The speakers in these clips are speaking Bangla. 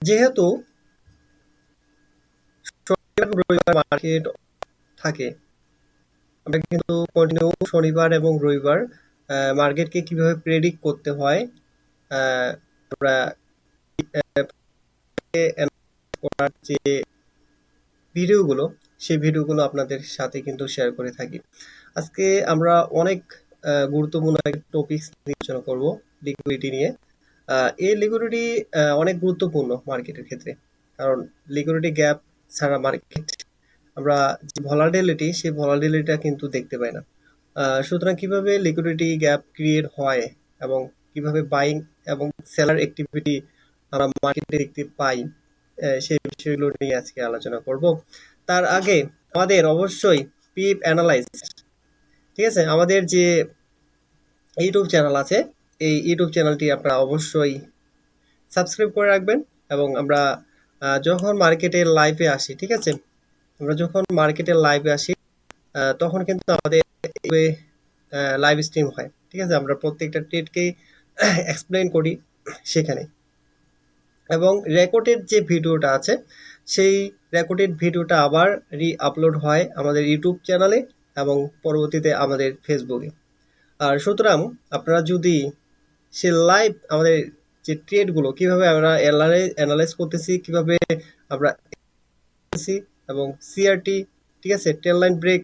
যেহেতু শনিবার এবং রবিবার মার্কেট থাকে, আমরা কিন্তু কন্টিনিউ শনিবার এবং রবিবার মার্কেটকে কিভাবে প্রেডিক্ট করতে হয় আমরা করার যে ভিডিওগুলো, সেই ভিডিওগুলো আপনাদের সাথে কিন্তু শেয়ার করে থাকি। আজকে আমরা অনেক গুরুত্বপূর্ণ একটা টপিকস নিয়ে আলোচনা করব, লিকুইডিটি নিয়ে। এই লিকুইডিটি অনেক গুরুত্বপূর্ণ মার্কেটের ক্ষেত্রে, কারণ লিকুইডিটি গ্যাপ ছাড়া মার্কেট আমরা যে ভলাটিলিটি, সেই ভলাটিলিটিটা কিন্তু দেখতে পাই না। সুতরাং কিভাবে লিকুইডিটি গ্যাপ ক্রিয়েট হয় এবং কিভাবে বাইং এবং সেলার অ্যাক্টিভিটি আমরা মার্কেটে দেখতে পাই, সেই বিষয়গুলো নিয়ে আজকে আলোচনা করব। তার আগে আমাদের অবশ্যই পিপ অ্যানালাইজ, ঠিক আছে, আমাদের যে ইউটিউব চ্যানেল আছে, এই ইউটিউব চ্যানেলটি আপনারা অবশ্যই সাবস্ক্রাইব করে রাখবেন। এবং আমরা যখন মার্কেটে লাইভে আসি, ঠিক আছে, আমরা যখন মার্কেটে লাইভে আসি তখন কিন্তু আমাদের লাইভ স্ট্রিম হয়, ঠিক আছে, আমরা প্রত্যেকটা ট্রেডকেই এক্সপ্লেন করি সেখানে। এবং রেকর্ডেড যে ভিডিওটা আছে, সেই রেকর্ডেড ভিডিওটা আবার আপলোড হয় আমাদের ইউটিউব চ্যানেলে এবং পরবর্তীতে আমাদের ফেসবুকে। আর সুতরাং আপনারা যদি সে লাইভ আমাদের যে ট্রেডগুলো কিভাবে আমরা অ্যানালাইজ করতেছি, কিভাবে আমরা এবং সিআরটি, ঠিক আছে, টেল লাইন ব্রেক,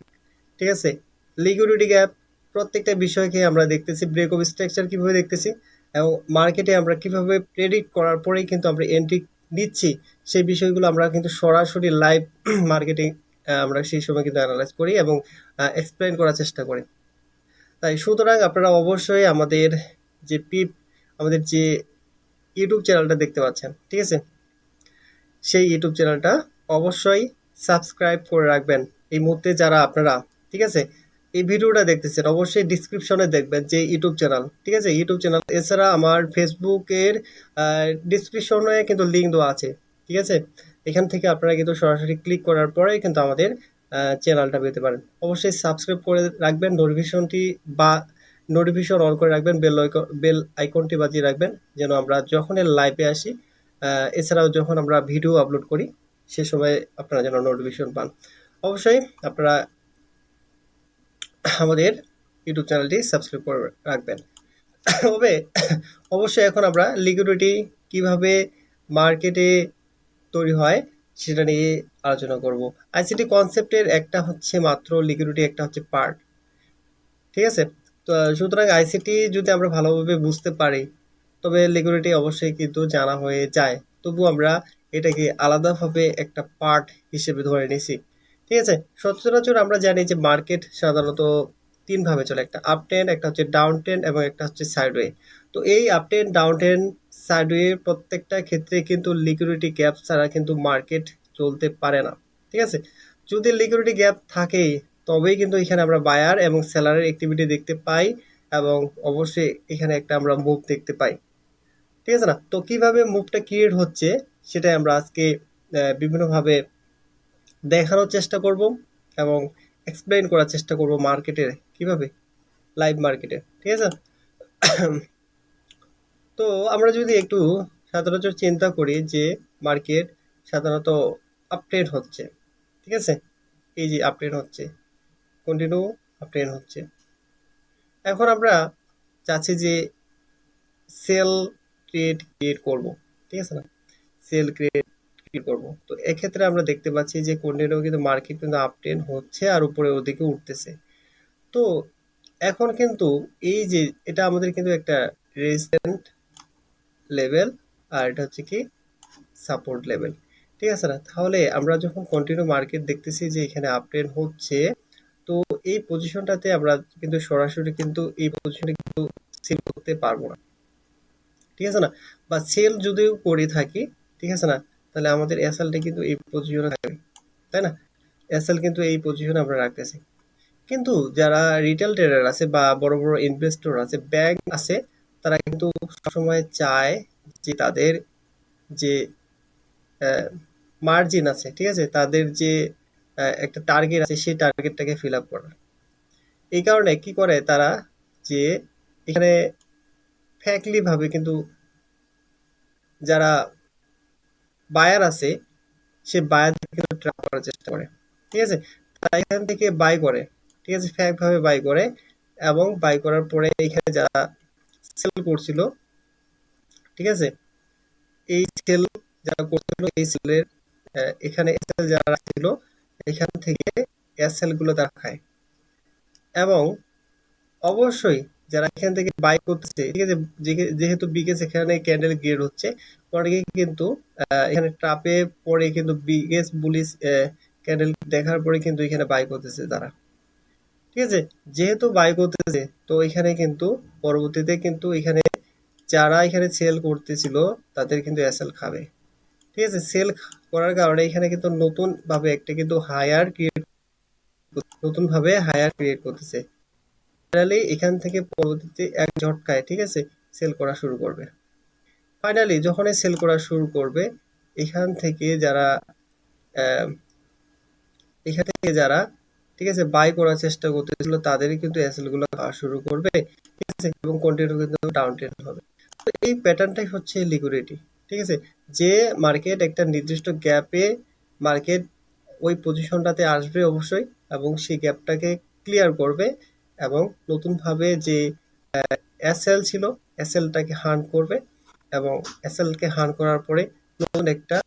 ঠিক আছে, লিকুইডিটি গ্যাপ, প্রত্যেকটা বিষয়কে আমরা দেখতেছি, ব্রেক অফ স্ট্রাকচার কিভাবে দেখতেছি, এবং মার্কেটে আমরা কিভাবে প্রেডিক্ট করার পরেই কিন্তু আমরা এন্ট্রি দিচ্ছি, সেই বিষয়গুলো আমরা কিন্তু সরাসরি লাইভ মার্কেটিং আমরা সেই সময় কিন্তু অ্যানালাইজ করি এবং এক্সপ্লেন করার চেষ্টা করি। তাই সুতরাং আপনারা অবশ্যই আমাদের যে আমাদের যে ইউটিউব চ্যানেলটা দেখতে পাচ্ছেন, ঠিক আছে, সেই ইউটিউব চ্যানেলটা অবশ্যই সাবস্ক্রাইব করে রাখবেন এই মুহূর্তে যারা আপনারা, ঠিক আছে, এই ভিডিওটা দেখতেছেন। অবশ্যই ডিসক্রিপশনে দেখবেন যে ইউটিউব চ্যানেল, ঠিক আছে, ইউটিউব চ্যানেল। এছাড়া আমার ফেসবুকের ডিসক্রিপশনে কিন্তু লিঙ্ক দেওয়া আছে, ঠিক আছে, এখান থেকে আপনারা কিন্তু সরাসরি ক্লিক করার পরে কিন্তু আমাদের চ্যানেলটা পেতে পারেন। অবশ্যই সাবস্ক্রাইব করে রাখবেন, নোটিফিকেশন অন করে রাখবেন, বেল আইকনটি বাজিয়ে রাখবেন, যেন আমরা যখন লাইভে আসি, এছাড়াও যখন আমরা ভিডিও আপলোড করি, সে সময় আপনারা যেন নোটিফিকেশন পান। অবশ্যই আপনারা আমাদের ইউটিউব চ্যানেলটি সাবস্ক্রাইব করে রাখবেন। তবে অবশ্যই এখন আমরা লিকুইডিটি কিভাবে মার্কেটে তৈরি হয় সেটা নিয়ে আলোচনা করব। আইসিটি কনসেপ্টের একটা হচ্ছে মাত্র লিকুইডিটি, একটা হচ্ছে পার্ট, ঠিক আছে। তো সুতরাং আইসিটি যদি আমরা ভালোভাবে বুঝতে পারি, তবে লিকুইডিটি অবশ্যই কিন্তু জানা হয়ে যায়। তবু আমরা এটাকে আলাদাভাবে একটা পার্ট হিসেবে ধরে নিছি, ঠিক আছে। সচরাচর আমরা জানি যে মার্কেট সাধারণত তিন ভাবে চলে, একটা আপ ট্রেন্ড, একটা হচ্ছে ডাউন ট্রেন্ড এবং একটা হচ্ছে সাইডওয়ে। তো এই up trend, down trend, sideway প্রত্যেকটা ক্ষেত্রে কিন্তু লিকুইডিটি গ্যাপ ছাড়া কিন্তু মার্কেট চলতে পারে না, ঠিক আছে। যদি লিকুইডিটি গ্যাপ থাকে, তবেই কিন্তু এখানে আমরা বায়ার এবং সেলারের অ্যাক্টিভিটি দেখতে পাই, এবং অবশ্যই এখানে একটা আমরা মুভ দেখতে পাই, ঠিক আছে না। তো কিভাবে মুভটা ক্রিয়েট হচ্ছে সেটাই আমরা আজকে বিভিন্নভাবে দেখানোর চেষ্টা করব এবং এক্সপ্লেইন করার চেষ্টা করব মার্কেটের কিভাবে, লাইভ মার্কেটে, ঠিক আছে। তো আমরা যদি একটু সচরাচর চিন্তা করি যে মার্কেট সাধারণত আপট্রেন্ড হচ্ছে, ঠিক আছে, এই যে আপট্রেন্ড হচ্ছে, কন্টিনিউ আপট্রেন্ড হচ্ছে। এখন আমরা চাচ্ছি যে সেল ক্রিয়েট করব, ঠিক আছে না, সেল ক্রিয়েট করব। তো এক্ষেত্রে আমরা দেখতে পাচ্ছি যে কন্টিনিউ কিন্তু মার্কেট কিন্তু আপট্রেন্ড হচ্ছে আর উপরে ওদিকে উঠতেছে। তো এখন কিন্তু এই যে এটা আমাদের কিন্তু একটা রেজিস্ট্যান্ট লেভেল, আর এটা হচ্ছে কি সাপোর্ট লেভেল, ঠিক আছে না। তাহলে আমরা যখন কন্টিনিউ মার্কেট দেখতেছি যে এখানে আপট্রেন্ড হচ্ছে, তো এই পজিশনটাতে আমরা কিন্তু সরাসরি কিন্তু এই পজিশনে কিন্তু সেল করতে পারবো না, ঠিক আছে না। বা সেল যদিও করে থাকি, ঠিক আছে না, তাহলে আমাদের এসএলটা কিন্তু এই পজিশনে থাকবে, তাই না। এসএল কিন্তু এই পজিশনে আমরা রাখতেছি। কিন্তু যারা রিটেল ট্রেডার আছে বা বড় বড় ইনভেস্টর আছে, ব্যাংক আছে, তারা কিন্তু সবসময় চায় যে তাদের যে মার্জিন আছে, ঠিক আছে, তাদের যে একটা টার্গেট আছে, সেই টার্গেটটাকে ফিল আপ করার। এই কারণে কি করে তারা, যে এখানে ফ্যাকলি ভাবে কিন্তু যারা বায়ার আছে সে বায়ার কিন্তু ট্র্যাপ করার চেষ্টা করে, ঠিক আছে। তারা এখান থেকে বাই করে, ঠিক আছে, ফ্যাক ভাবে বাই করে, এবং বাই করার পরে এখানে যারা সেল করছিল, ঠিক আছে, এই সেল যারা করছিল এই সেলের এখানে এসএল যারা ছিল এখান থেকে এসএল গুলো তারা খায়। এবং অবশ্যই যারা এখান থেকে বাই করতেছে, ঠিক আছে, যেহেতু বিগেস এখানে ক্যান্ডেল গ্রেড হচ্ছে, অনেকে কিন্তু এখানে ট্রাপে পরে কিন্তু বিগেস বুলিশ ক্যান্ডেল দেখার পরে কিন্তু এখানে বাই করতেছে তারা, ঠিক আছে। যেহেতু বাই করতেছে তো এখানে কিন্তু পরবর্তীতে কিন্তু এখানে যারা এখানে সেল করতেছিল তাদের কিন্তু এসএল খাবে, ঠিক আছে। সেল করার কারণে এখানে কিন্তু নতুন ভাবে একটা কিন্তু হায়ার ক্রিয়েট করতেছে। ফাইনালি এখান থেকে পরবর্তীতে এক ঝটকায়, ঠিক আছে, সেল করা শুরু করবে। ফাইনালি যখনই সেল করা শুরু করবে এখান থেকে যারা আহ, এখান থেকে যারা, ঠিক আছে, বাই করার চেষ্টা করতেছিল তাদেরই কিন্তু এসএল গুলো খাওয়া শুরু করবে, ঠিক আছে, এবং কন্টিনিউ কিন্তু ডাউন ট্রেন্ড হবে। তো এই প্যাটার্নটাই হচ্ছে লিকুইডিটি, ঠিক আছে। যে মার্কেট একটা নির্দিষ্ট গ্যাপে মার্কেট ওই পজিশনটাতে আসবে অবশ্যই, এবং সেই গ্যাপটাকে ক্লিয়ার করবে, এবং নতুনভাবে যে এসএল ছিল এসএলটাকে হান্ট করবে, এবং এসএল কে হান্ট করার পরে নতুন একটা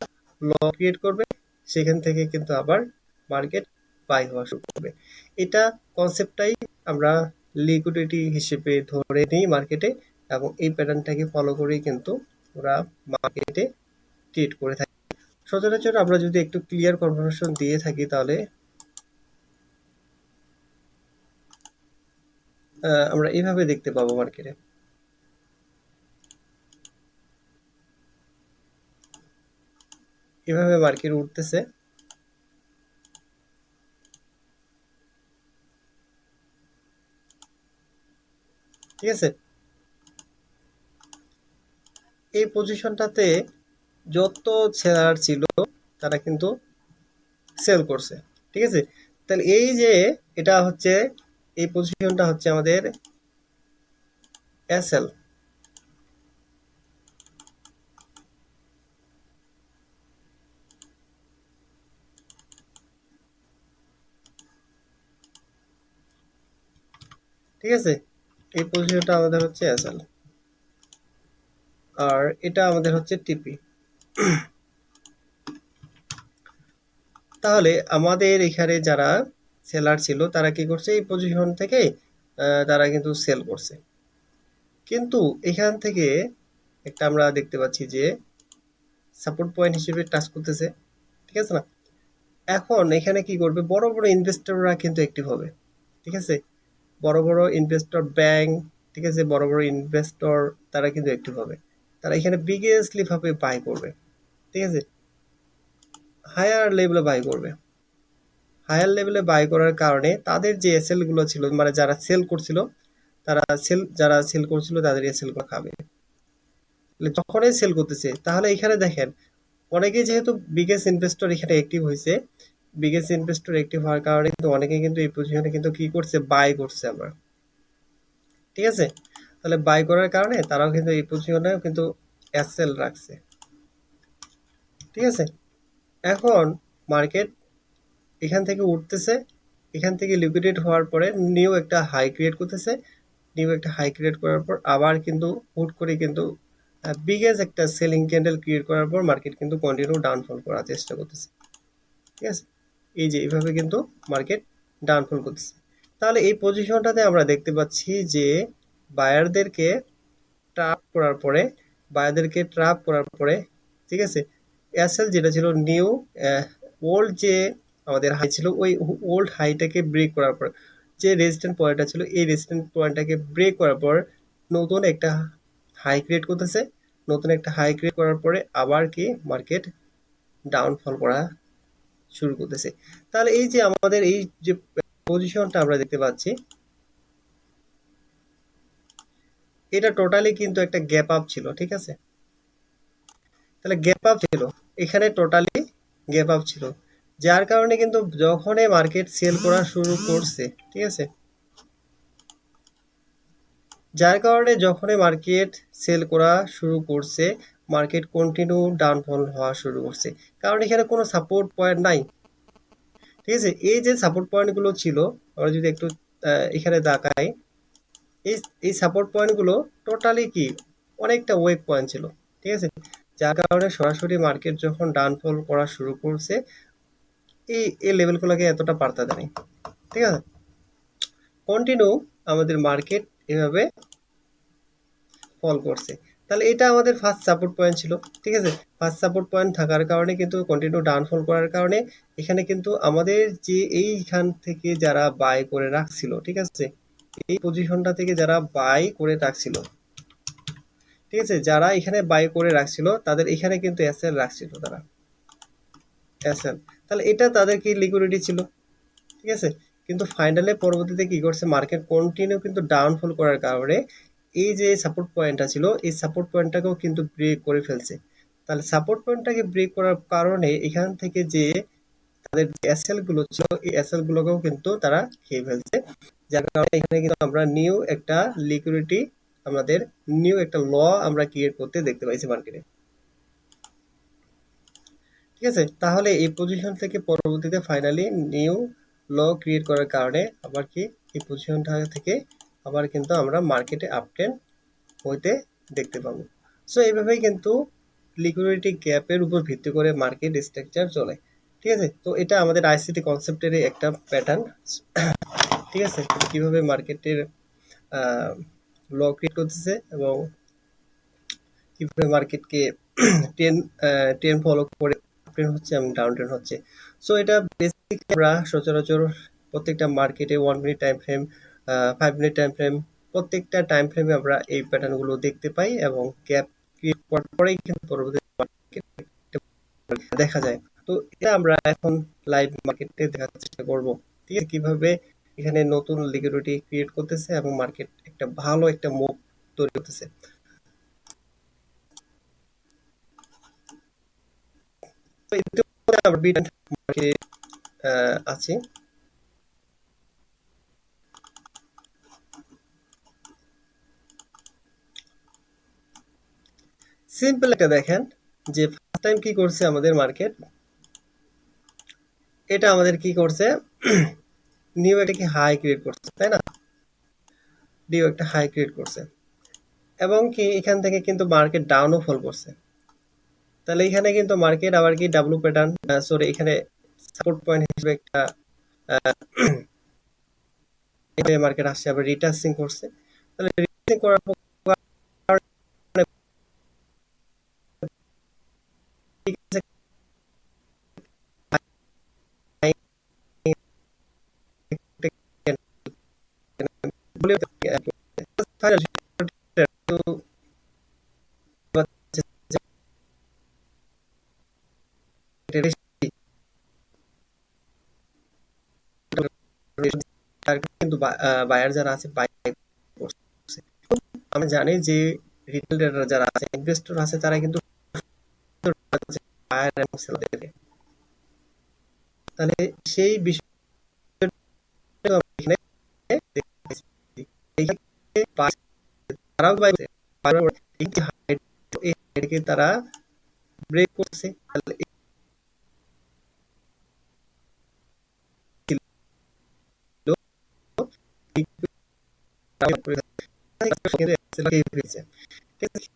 ল ক্রিয়েট করবে, সেখান থেকে কিন্তু আবার মার্কেট বাই হওয়া শুরু করবে। এটা কনসেপ্টটাই আমরা লিকুইডিটি হিসেবে ধরে নিই মার্কেটে, এবং এই প্যাটার্নটাকে ফলো করেই কিন্তু ওরা মার্কেটে ট্রেড করে থাকি। সচরাচর আমরা যদি একটু ক্লিয়ার কনফার্মেশন দিয়ে থাকি তাহলে আমরা এইভাবে দেখতে পাবো মার্কেটে, এভাবে মার্কেট উঠতেছে, ঠিক আছে। এই পজিশনটাতে যত সেলার ছিল তারা কিন্তু সেল করছে, ঠিক আছে। তাহলে এই যে এটা হচ্ছে, এই পজিশনটা হচ্ছে আমাদের এসএল, ঠিক আছে। এই পজিশনটা আমাদের হচ্ছে এসএল, আর এটা আমাদের হচ্ছে টিপি। তাহলে আমাদের এখানে যারা সেলার ছিল তারা কি করছে, এই পজিশন থেকে তারা কিন্তু সেল করছে, কিন্তু এখান থেকে একটা আমরা দেখতে পাচ্ছি যে সাপোর্ট পয়েন্ট হিসেবে টাচ করতেছে, ঠিক আছে না। এখন এখানে কি করবে, বড় বড় ইনভেস্টররা কিন্তু অ্যাক্টিভ হবে, ঠিক আছে। বড় বড় ইনভেস্টর ব্যাংক, ঠিক আছে, বড় বড় ইনভেস্টর তারা কিন্তু অ্যাক্টিভ হবে, তারা এখানে বিগেস্টলি ভাবে বাই করবে, ঠিক আছে, হায়ার লেভেলে বাই করবে। হায়ার লেভেলে বাই করার কারণে তাদের যে এসএল গুলো ছিল, মানে যারা সেল করছিল, যারা সেল করছিল তাদের এসএল গুলো খাবে। যখনই সেল করতেছে তাহলে এখানে দেখেন অনেকেই যেহেতু বিগেস্ট ইনভেস্টর এখানে অ্যাক্টিভ হয়েছে, বিগেস্ট ইনভেস্টর অ্যাক্টিভ হওয়ার কারণে কিন্তু অনেকে কিন্তু এই পজিশনে কিন্তু কি করছে, বাই করছে আমরা, ঠিক আছে। তাহলে বাই করার কারণে তারাও কিন্তু এই পজিশনে কিন্তু এসএল রাখছে, ঠিক আছে। এখন মার্কেট এখান থেকে উঠতেছে, এখান থেকে লিকুইডেট হওয়ার পরে নিউ একটা হাই ক্রিয়েট করতেছে, নিউ একটা হাই ক্রিয়েট করার পর আবার কিন্তু হুট করে কিন্তু বিগেস্ট একটা সেলিং ক্যান্ডেল ক্রিয়েট করার পর মার্কেট কিন্তু কন্টিনিউ ডাউনফল করার চেষ্টা করতেছে, ঠিক আছে। এই যে এইভাবে কিন্তু মার্কেট ডাউনফল করতেছে। তাহলে এই পজিশনটাতে আমরা দেখতে পাচ্ছি যে বায়ারদেরকে ট্রাপ করার পরে, ঠিক আছে, এসএল যেটা ছিল নিউ ওল্ড যে আমাদের হাই ছিল ওই ওল্ড হাইটাকে ব্রেক করার পর যে রেজিস্ট্যান্ট পয়েন্টটা ছিল এই রেজিস্ট্যান্ট পয়েন্টটাকে ব্রেক করার পর নতুন একটা হাই ক্রিয়েট করতেছে, নতুন একটা হাই ক্রিয়েট করার পরে আবার কি মার্কেট ডাউনফল করা শুরু করতেছে। তাহলে এই যে আমাদের এই যে পজিশনটা আমরা দেখতে পাচ্ছি এটা টোটালি কিন্তু একটা গ্যাপ আপ ছিল, ঠিক আছে। তাহলে গ্যাপ আপ ছিল, এখানে টোটালি গ্যাপ আপ ছিল, যার কারণে কিন্তু যখনই মার্কেট সেল করা শুরু করছে, ঠিক আছে, যার কারণে যখনই মার্কেট সেল করা শুরু করছে মার্কেট কন্টিনিউ ডাউনফল হওয়া শুরু করছে, কারণ এখানে কোনো সাপোর্ট পয়েন্ট নাই। ঠিক আছে, এই যে সাপোর্ট পয়েন্টগুলো ছিল, আমরা যদি একটু এখানে তাকাই, এই এই সাপোর্ট পয়েন্টগুলো টোটালি কি অনেকটা ওয়েক পয়েন্ট ছিল। ঠিক আছে, যার কারণে সরাসরি মার্কেট যখন ডাউনফল করা শুরু করছে, এই লেভেলগুলোকে এতটা পাত্তা দেয়নি। ঠিক আছে, কন্টিনিউ আমাদের মার্কেট এভাবে ফল করছে, তাহলে এটা আমাদের ফার্স্ট সাপোর্ট পয়েন্ট ছিল। ঠিক আছে, ফার্স্ট সাপোর্ট পয়েন্ট থাকার কারণে কিন্তু কন্টিনিউ ডাউনফল করার কারণে এখানে কিন্তু আমাদের যে এইখান থেকে যারা বাই করে রাখছিল, ঠিক আছে, এই পজিশনটা থেকে যারা বাই করে রাখছিল, ঠিক আছে, যারা এখানে বাই করে রাখছিল তাদের এখানে কিন্তু এসএল রাখছিল, তারা এসএল, তাহলে এটা তাদের কি লিকুইডিটি ছিল। ঠিক আছে, কিন্তু ফাইনালে পরবর্তীতে কি করছে, মার্কেট কন্টিনিউ কিন্তু ডাউনফল করার কারণে এই যে সাপোর্ট পয়েন্টটা ছিল, এই সাপোর্ট পয়েন্টটাকেও কিন্তু ব্রেক করে ফেলছে। তাহলে সাপোর্ট পয়েন্টটাকে ব্রেক করার কারণে এখান থেকে যে তাদের এসএল গুলো ছিল, এই এসএল গুলোকেও কিন্তু তারা খেয়ে ফেলছে, যার কারণে এখানে কিন্তু আমরা নিউ একটা লিকুইডিটি, আমাদের নিউ একটা ল আমরা ক্রিয়েট করতে দেখতে পাইছি মার্কেটে। ঠিক আছে, তাহলে এই পজিশন থেকে পরবর্তীতে ফাইনালি নিউ ল ক্রিয়েট করার কারণে আবার কি এই পজিশনটা থেকে আবার কিন্তু আমরা মার্কেটে আপট্রেন্ড হইতে দেখতে পাবো। সো এইভাবেই কিন্তু লিকুইডিটি গ্যাপের উপর ভিত্তি করে মার্কেট স্ট্রাকচার চলে। ঠিক আছে, তো এটা আমাদের আইসিটি কনসেপ্টের একটা প্যাটার্ন। ঠিক আছে, কিভাবে মার্কেটের ল ক্রিয়েট করতেছে এবং কিভাবে মার্কেটকে ট্রেন ট্রেন ফলো করে ট্রেন হচ্ছে এবং ডাউন ট্রেন হচ্ছে। সো এটা বেসিক আমরা সচরাচর প্রত্যেকটা মার্কেটে 1 minute time frame, 5 minute time frame, প্রত্যেকটা টাইম ফ্রেমে আমরা এই প্যাটার্নগুলো দেখতে পাই এবং গ্যাপ ক্রিয়েট করার পরেই কিন্তু পরবর্তী মার্কেট দেখা যায়। তো এটা আমরা এখন লাইভ মার্কেটে দেখার চেষ্টা করব। ঠিক আছে, কিভাবে এখানে নতুন লিকুইডিটি ক্রিয়েট করতেছে এবং মার্কেট একটা ভালো একটা মুভ তৈরি করতেছে। তো ইতিমধ্যে আমরা বিট মার্কেটে আছি। সিম্পল একটা দেখেন যে ফার্স্ট টাইম কি করছে আমাদের মার্কেট, এটা আমাদের কি করছে, নিউ একটা কি হাই ক্রিয়েট করছে, তাই না, নিউ একটা হাই ক্রিয়েট করছে এবং কি এখান থেকে কিন্তু মার্কেট ডাউনও ফল করছে। তাহলে এখানে কিন্তু মার্কেট আবার কি ডাব্লু প্যাটার্ন, সরি, এখানে সাপোর্ট পয়েন্ট হিসেবে একটা মার্কেট আসছে, আবার রিটার্সিং করছে। তাহলে রিটার্সিং করার কারণে ঠিক আছে, কিন্তু বায়ার যারা আছে বাই করছে। আমরা জানি যে রিটেল ট্রেডার যারা আছে, ইনভেস্টর আছে, তারা কিন্তু বায়ার এবং সেলারদেরকে, তাহলে সেই বিষয়টা আমরা এখানে দেখতেছি। এইখানে তারাও বাই করছে, এই যে হাইট, এই হাইটকে তারা ব্রেক করছে, তাহলে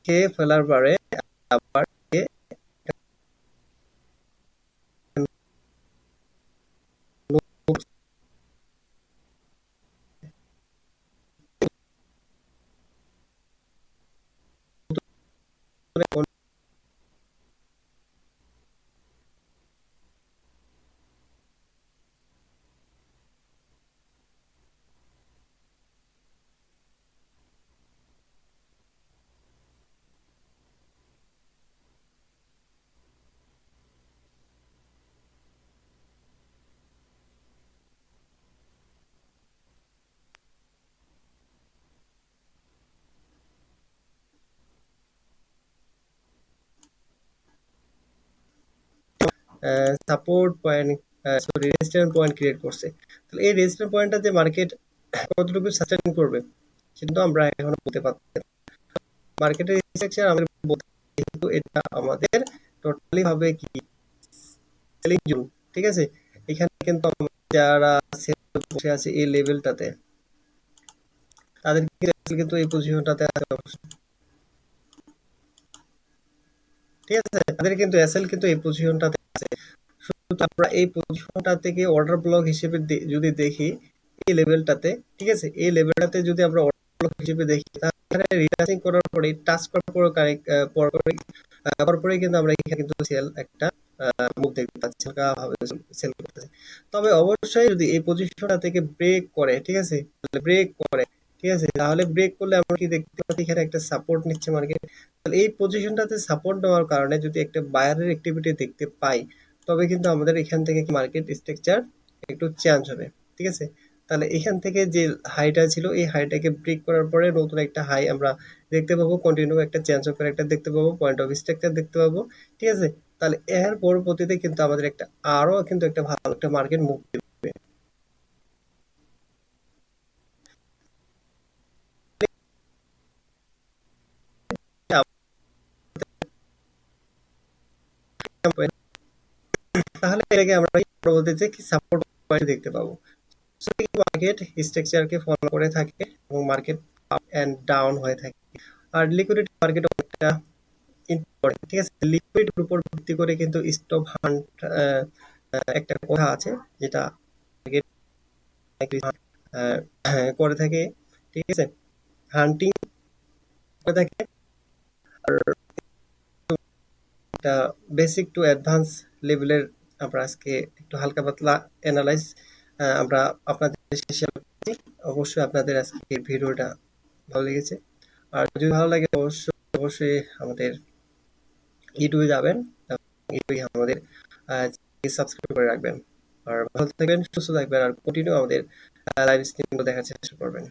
খেয়ে ফেলার পরে আবার support point, sorry, resistance point create করছে। তাহলে এই রেজিস্ট্যান্স পয়েন্টটা যে মার্কেট কতটুকু সাস্টেইন করবে সেটা তো আমরা এখনো বলতে পারছি না। মার্কেটের স্ট্রাকচার আমাদের যেহেতু এটা আমাদের টোটালি ভাবে কি সেলিং জোন, ঠিক আছে। এখানে কিন্তু যারা বসে আছে এই লেভেলটাতে তাদের কিন্তু এই পজিশনটাতে আছে, ঠিক আছে, তাদের কিন্তু এসএল কিন্তু এই পজিশনটাতে আছে। শুধু আমরা এই পজিশনটা থেকে অর্ডার ব্লক হিসেবে যদি দেখি এই লেভেলটাতে, ঠিক আছে, এই লেভেলটাতে যদি আমরা অর্ডার ব্লক হিসেবে দেখি তাহলে এখানে রিট্রেসিং করার পরে টাচ করার পরে পরপরে কিন্তু আমরা এখানে কিন্তু সেল একটা মুভ দেখতে পাচ্ছি, ভাবে সেল করতেছে। তবে অবশ্যই যদি এই পজিশনটা থেকে ব্রেক করে, ঠিক আছে, ব্রেক করে, ঠিক আছে, তাহলে ব্রেক করলে আমরা কি দেখতে পাচ্ছি এখানে একটা সাপোর্ট নিচ্ছে মার্কেট। তাহলে এই পজিশনটাতে সাপোর্ট দেওয়ার কারণে যদি একটা বায়ারের অ্যাক্টিভিটি দেখতে পাই তবে কিন্তু আমাদের এখান থেকে মার্কেট স্ট্রাকচার একটু চেঞ্জ হবে, ঠিক আছে। তাহলে এখান থেকে যে হাইটা ছিল এই হাইটাকে ব্রেক করার পরে নতুন একটা হাই আমরা দেখতে পাবো, কন্টিনিউ একটা চেঞ্জ করে একটা দেখতে পাবো, পয়েন্ট অফ স্ট্রাকচার দেখতে পাবো, ঠিক আছে। তাহলে এর পরবর্তীতে কিন্তু আমাদের একটা আরো কিন্তু একটা ভালো একটা মার্কেট মুভ দিবে। তাহলে এটাকে আমরা পরবর্তীতে কি সাপোর্ট পয়েন্ট দেখতে পাবো। মার্কেট স্ট্রাকচারকে ফলো করে থাকে এবং মার্কেট আপ এন্ড ডাউন হয়ে থাকে। আর লিকুইডিটি মার্কেট অনেকটা ইম্পর্টেন্ট, ঠিক আছে। লিকুইডিটির উপর ভিত্তি করে কিন্তু স্টপ হান্ট একটা কথা আছে যেটা মার্কেট করে থাকে, ঠিক আছে, হান্টিং করে থাকে। আর একটা বেসিক টু অ্যাডভান্স লেভেলের আমরা আজকে একটু হালকা পাতলা অ্যানালাইজ আমরা আপনাদের শেয়ার করছি। অবশ্যই আপনাদের আজকে ভিডিওটা ভালো লেগেছে। আর যদি ভালো লাগে অবশ্যই আমাদের ইউটিউবে যাবেন এবং ইউটিউবে আমাদের সাবস্ক্রাইব করে রাখবেন। আর ভালো থাকবেন, সুস্থ থাকবেন, আর কন্টিনিউ আমাদের লাইভ স্ট্রিমগুলো দেখার চেষ্টা করবেন।